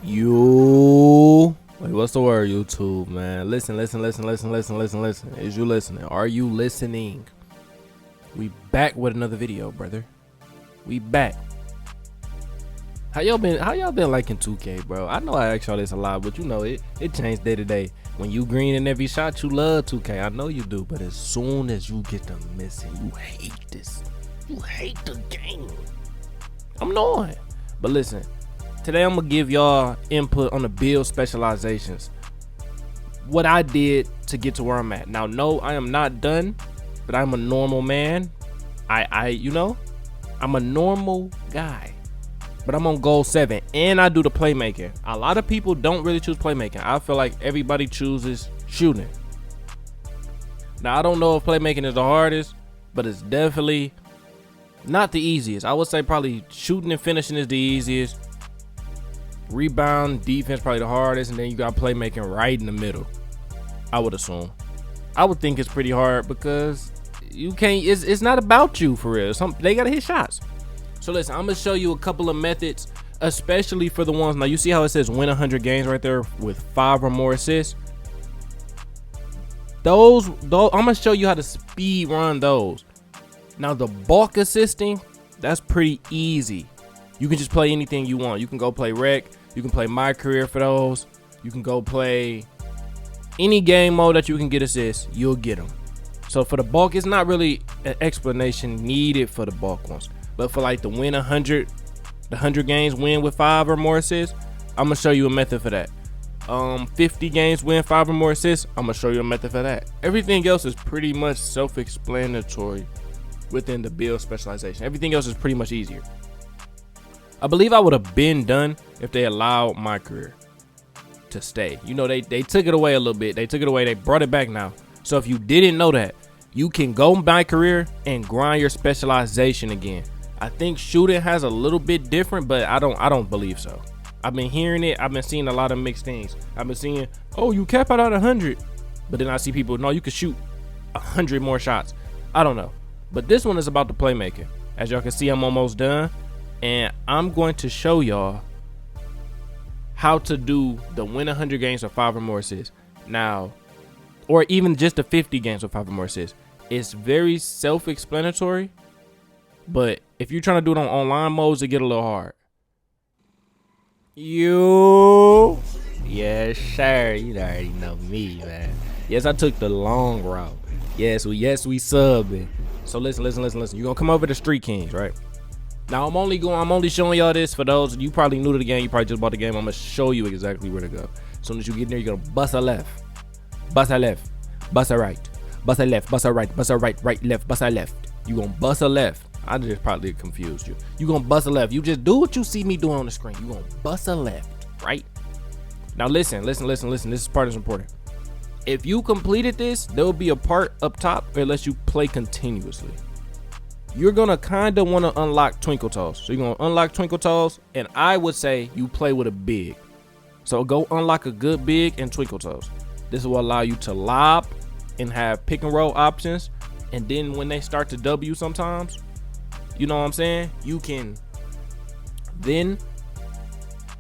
You wait, what's the word, YouTube, man? Listen. Is you listening? Are you listening? We back with another video, brother. We back. How y'all been liking 2K, bro? I know I ask y'all this a lot, but you know it changed day to day. When you green in every shot, you love 2K. I know you do, but as soon as you get to missing, you hate this. You hate the game. I'm knowing. But listen, today I'm gonna give y'all input on the build specializations. What I did to get to where I'm at. Now, no, I am not done, but I'm a normal man. I'm a normal guy. But I'm on goal 7 and I do the playmaking. A lot of people don't really choose playmaking. I feel like everybody chooses shooting. Now, I don't know if playmaking is the hardest, but it's definitely not the easiest. I would say probably shooting and finishing is the easiest. Rebound, defense probably the hardest, and then you got playmaking right in the middle. I would assume. I would think it's pretty hard because you can't. It's not about you for real. They gotta hit shots. So listen, I'm gonna show you a couple of methods, especially for the ones. Now you see how it says win 100 games right there with 5 or more assists. Those I'm gonna show you how to speed run those. Now the bulk assisting, that's pretty easy. You can just play anything you want. You can go play rec. You can play my career for those. You can go play any game mode that you can get assists. You'll get them. So for the bulk, it's not really an explanation needed for the bulk ones. But for like the win 100, the 100 games win with 5 or more assists, I'm gonna show you a method for that. 50 games win 5 or more assists, I'm gonna show you a method for that. Everything else is pretty much self-explanatory within the build specialization. Everything else is pretty much easier. I believe I would have been done if they allowed my career to stay. You know, they took it away a little bit. They took it away. They brought it back now. So if you didn't know that, you can go my career and grind your specialization again. I think shooting has a little bit different, but I don't believe so. I've been hearing it. I've been seeing a lot of mixed things. I've been seeing, oh, you cap out at 100, but then I see people, no, you can shoot 100 more shots. I don't know, but this one is about the playmaking. As y'all can see, I'm almost done, and I'm going to show y'all how to do the win 100 games with 5 or more assists. Now, or even just the 50 games with 5 or more assists. It's very self-explanatory, but if you're trying to do it on online modes, it get a little hard. Yes, sir. You already know me, man. Yes, I took the long route. Yes, we subbing. So listen. You're gonna come over to Street Kings, right? Now I'm only showing y'all this for those you probably new to the game. You probably just bought the game. I'm gonna show you exactly where to go. As soon as you get in there, you're gonna bust a left, bust a left, bust a right, bust a left, bust a right, bust a right, right, left, bust a left. You gonna bust a left. I just probably confused you. You gonna bust a left. You just do what you see me doing on the screen. You gonna bust a left, right? Now listen. This part is important. If you completed this, there will be a part up top that lets you play continuously. You're gonna kind of want to unlock Twinkle Toes. So you're gonna unlock Twinkle Toes, and I would say you play with a big. So go unlock a good big and Twinkle Toes. This will allow you to lob and have pick and roll options. And then when they start to W sometimes, you know what I'm saying? You can then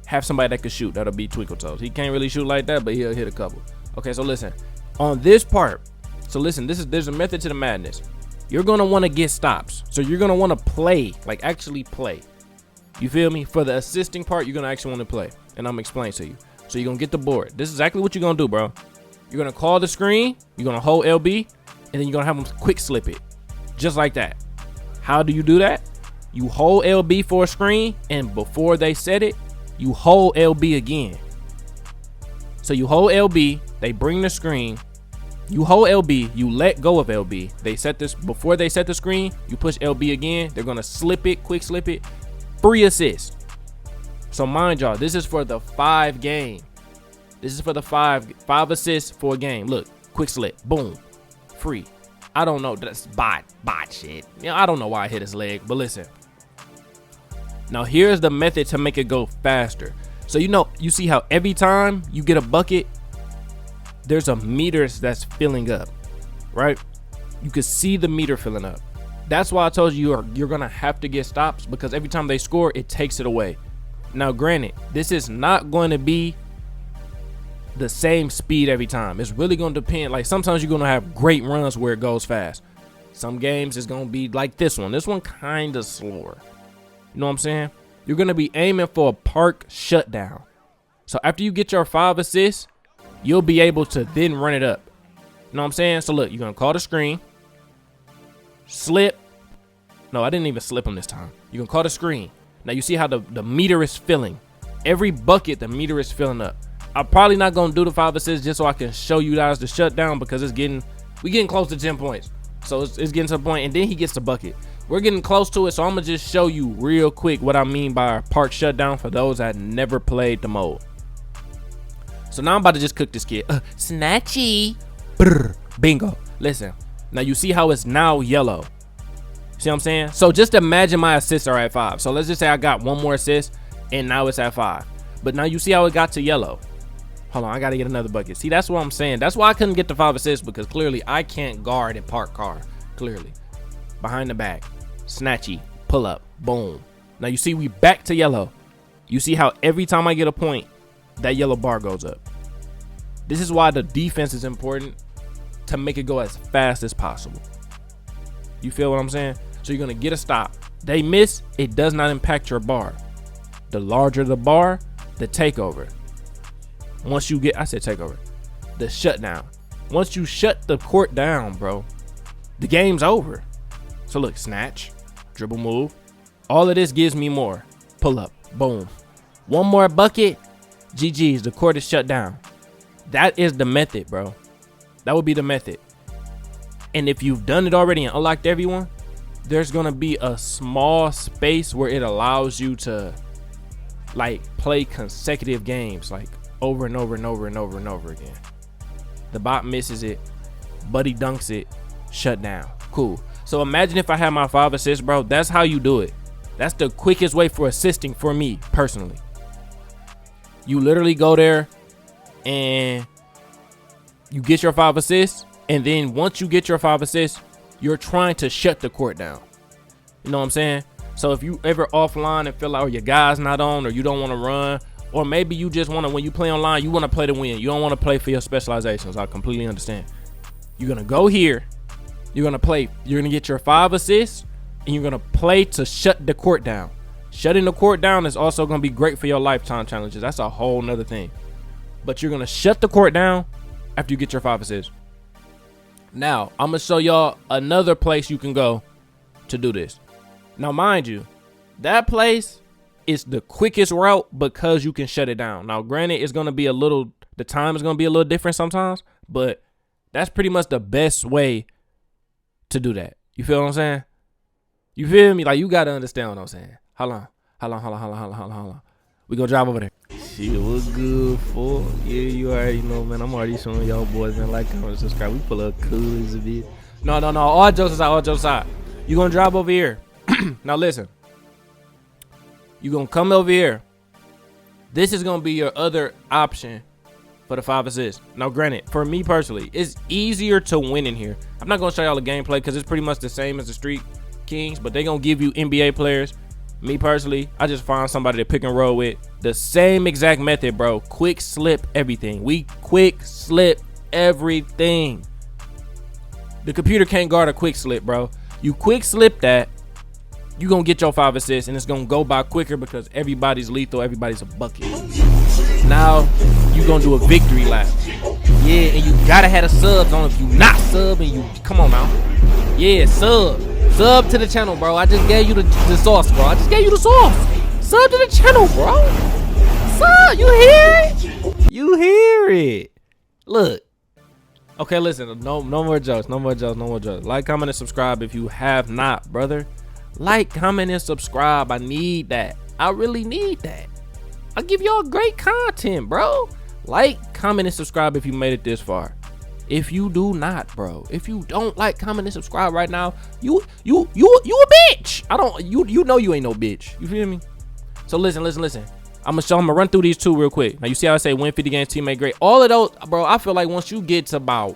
have somebody that can shoot. That'll be Twinkle Toes. He can't really shoot like that, but he'll hit a couple. Okay, so listen. On this part, so listen, there's a method to the madness. You're gonna want to get stops. So you're gonna want to play, like actually play. You feel me? For the assisting part, you're gonna actually want to play. And I'm gonna explain to you. So you're gonna get the board. This is exactly what you're gonna do, bro. You're gonna call the screen, you're gonna hold LB, and then you're gonna have them quick slip it. Just like that. How do you do that? You hold LB for a screen, and before they set it, you hold LB again. So you hold LB, they bring the screen, you hold LB, you let go of LB. They set this, before they set the screen, you push LB again, they're gonna slip it, quick slip it, free assist. So mind y'all, this is for the 5 game. This is for the 5 assists for a game. Look, quick slip, boom, free. I don't know, that's bot shit. You know, I don't know why I hit his leg, but listen. Now here's the method to make it go faster. So you see how every time you get a bucket, there's a meter that's filling up, right? You can see the meter filling up. That's why I told you you're gonna have to get stops, because every time they score, it takes it away. Now, granted, this is not going to be the same speed every time. It's really going to depend. Like, sometimes you're going to have great runs where it goes fast. Some games is going to be like this one. This one kind of slower. You know what I'm saying? You're going to be aiming for a park shutdown. So after you get your 5 assists, you'll be able to then run it up. You know what I'm saying? So look, you're going to call the screen. Slip. No, I didn't even slip him this time. You're going to call the screen. Now you see how the meter is filling. Every bucket, the meter is filling up. I'm probably not going to do the 5 assists just so I can show you guys the shutdown, because we getting close to 10 points. So it's getting to the point, and then he gets the bucket. We're getting close to it, so I'm going to just show you real quick what I mean by park shutdown for those that never played the mode. So now I'm about to just cook this kid. Snatchy. Brr, bingo. Listen. Now you see how it's now yellow. See what I'm saying? So just imagine my assists are at 5. So let's just say I got one more assist and now it's at 5. But now you see how it got to yellow. Hold on, I got to get another bucket. See, that's what I'm saying. That's why I couldn't get the 5 assists, because clearly I can't guard and park car. Clearly. Behind the back. Snatchy. Pull up. Boom. Now you see we back to yellow. You see how every time I get a point, that yellow bar goes up. This is why the defense is important, to make it go as fast as possible. You feel what I'm saying? So you're going to get a stop. They miss, it does not impact your bar. The larger the bar, the takeover. Once you get, I said takeover, the shutdown. Once you shut the court down, bro, the game's over. So look, snatch, dribble move. All of this gives me more. Pull up, boom. One more bucket, GG's, the court is shut down. That is the method, bro. That would be the method. And if you've done it already and unlocked everyone, there's going to be a small space where it allows you to like play consecutive games, like over and over and over and over and over again. The bot misses it, buddy dunks it, shut down. Cool. So imagine if I had my 5 assists, bro. That's how you do it. That's the quickest way for assisting for me personally. You literally go there and you get your 5 assists, and then once you get your 5 assists, you're trying to shut the court down. You know what I'm saying? So if you ever offline and feel like, oh, your guy's not on, or you don't want to run, or maybe you just want to, when you play online, you want to play to win. You don't want to play for your specializations. I completely understand. You're going to go here. You're going to play. You're going to get your 5 assists, and you're going to play to shut the court down. Shutting the court down is also going to be great for your lifetime challenges. That's a whole nother thing. But you're going to shut the court down after you get your 5 assists. Now, I'm going to show y'all another place you can go to do this. Now, mind you, that place is the quickest route because you can shut it down. Now, granted, it's going to be the time is going to be a little different sometimes, but that's pretty much the best way to do that. You feel what I'm saying? You feel me? Like, you got to understand what I'm saying. Hold on. We gonna drive over there. Shit, what good for? Yeah, you already know, man. I'm already showing y'all boys, man. Like, comment, subscribe. We pull up cool as a bit. No. All jokes aside. You gonna drive over here. Now listen. You gonna come over here. This is gonna be your other option for the 5 assists. Now, granted, for me personally, it's easier to win in here. I'm not gonna show y'all the gameplay because it's pretty much the same as the Street Kings, but they gonna give you NBA players. Me personally, I just find somebody to pick and roll with. The same exact method, bro. Quick slip everything. We quick slip everything. The computer can't guard a quick slip, bro. You quick slip that, you gonna get your 5 assists, and it's gonna go by quicker because everybody's lethal. Everybody's a bucket. Now, you gonna do a victory lap. Yeah, and you gotta have the subs on. If you not subbing, you come on now. Yeah, sub to the channel, bro. I just gave you the sauce, bro. I just gave you the sauce. Sub to the channel, bro. Sub, you hear it? You hear it? Look. Okay, listen. No more jokes. Like, comment, and subscribe if you have not, brother. Like, comment, and subscribe. I need that. I really need that. I give y'all great content, bro. Like, comment, and subscribe if you made it this far. If you do not, bro, if you don't like, comment, and subscribe right now, you a bitch. You know you ain't no bitch. You feel me? So listen. I'm gonna run through these 2 real quick. Now you see how I say win 50 games, teammate great. All of those, bro. I feel like once you get to about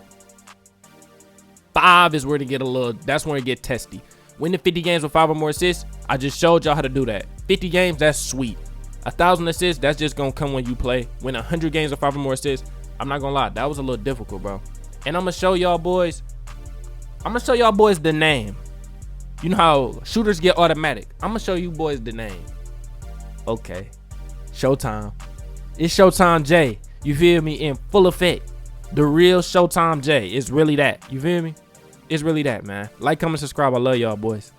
5 is where to get that's where it get testy. Winning 50 games with 5 or more assists. I just showed y'all how to do that. 50 games, that's sweet. 1,000 assists, that's just gonna come when you play. Win 100 games or 5 or more assists. I'm not gonna lie, that was a little difficult, bro. And I'm gonna show y'all boys the name. You know how shooters get automatic. I'm gonna show you boys the name. Okay, Showtime. It's Showtime J. You feel me? In full effect. The real Showtime J. It's really that. You feel me? It's really that, man. Like, comment, subscribe. I love y'all boys.